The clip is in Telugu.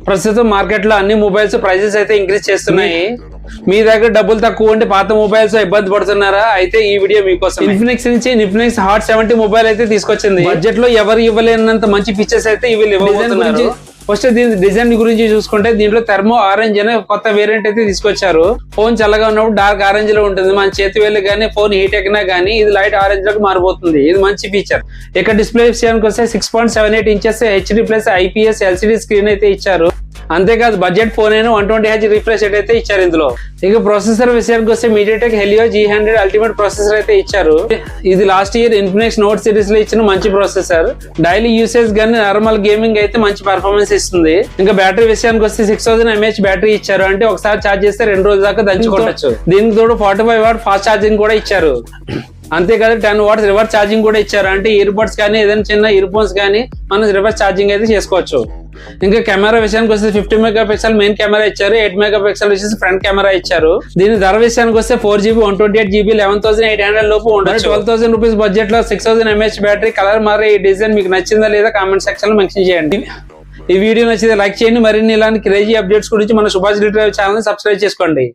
ప్రస్తుతం మార్కెట్ లో అన్ని మొబైల్స్ ప్రైజెస్ అయితే ఇంక్రీజ్ చేస్తున్నాయి. మీ దగ్గర డబ్బులు తక్కువ ఉంటే పాత మొబైల్స్ ఇబ్బంది పడుతున్నారా? అయితే ఈ వీడియో మీకోసం. ఇన్ఫినిక్స్ నుంచి ఇన్ఫినిక్స్ హాట్ 70 మొబైల్ అయితే తీసుకొచ్చింది. బడ్జెట్ లో ఎవరు ఇవ్వలేనంత మంచి ఫీచర్స్ అయితే ఇవి ఇవ్వబోతున్నారు. ఫస్ట్ దీని డిజైన్ గురించి చూసుకుంటే దీంట్లో థర్మో ఆరెంజ్ అనే కొత్త వేరియంట్ అయితే తీసుకొచ్చారు. ఫోన్ చల్లగా ఉన్నప్పుడు డార్క్ ఆరెంజ్ లో ఉంటుంది. మన చేతి వేలు గానీ ఫోన్ హీట్ ఎక్కినా గానీ ఇది లైట్ ఆరెంజ్ లోకి మారిపోతుంది. ఇది మంచి ఫీచర్. ఇక డిస్ప్లే విషయానికి వస్తే 6.78 inches HD plus IPS LCD screen అయితే ఇచ్చారు. అంతేకాదు బడ్జెట్ ఫోన్ అయినా 120Hz రిఫ్రెష్ రేట్ అయితే ఇచ్చారు ఇందులో. ఇక ప్రాసెసర్ విషయానికి వస్తే MediaTek Helio G100 ultimate processor అయితే ఇచ్చారు. ఇది last year Infinix note series లో ఇచ్చిన మంచి ప్రాసెసర్. డైలీ యూసేజ్ గానీ నార్మల్ గేమింగ్ అయితే మంచి పర్ఫార్మెన్స్ ఇస్తుంది. ఇంకా బ్యాటరీ విషయానికి వస్తే 6000 mAh బ్యాటరీ ఇచ్చారు. అంటే ఒకసారి ఛార్జ్ చేస్తే 2 రోజుల దాకా దంచుకోవచ్చు. దీనికి తోడు 45 వాట్ ఫాస్ట్ ఛార్జింగ్ కూడా ఇచ్చారు. అంతేకాదు 10 వాట్స్ రివర్స్ ఛార్జింగ్ కూడా ఇచ్చారు. అంటే ఇయర్ బడ్స్ కానీ ఏదైనా చిన్న ఇయర్ ఫోన్స్ కానీ మనం రివర్స్ ఛార్జింగ్ అయితే చేసుకోవచ్చు. ఇంకా కెమెరా విషయానికి వస్తే 50 మెగాపిక్సెల్ మెయిన్ కెమెరా ఇచ్చారు. 8 మెగాపిక్సెల్ వచ్చేసి ఫ్రంట్ కెమెరా ఇచ్చారు. దీని ధర విషయానికి వస్తే 4GB 128GB 11,800 లోపు ఉండొచ్చు. 12,000 రూపీస్ బడ్జెట్ లో 6000 mAh బ్యాటరీ కలర్ మారే ఈ డిజైన్ మీకు నచ్చిందా లేదా కామెంట్ సెక్షన్ లో మెన్షన్ చేయండి. ఈ వీడియో నచ్చితే లైక్ చేయండి. మరిన్ని ఇలాంటి క్రేజీ అప్డేట్స్ గురించి మన సుభాష్ లిటరీ ఛానల్ సబ్స్క్రైబ్ చేసుకోండి.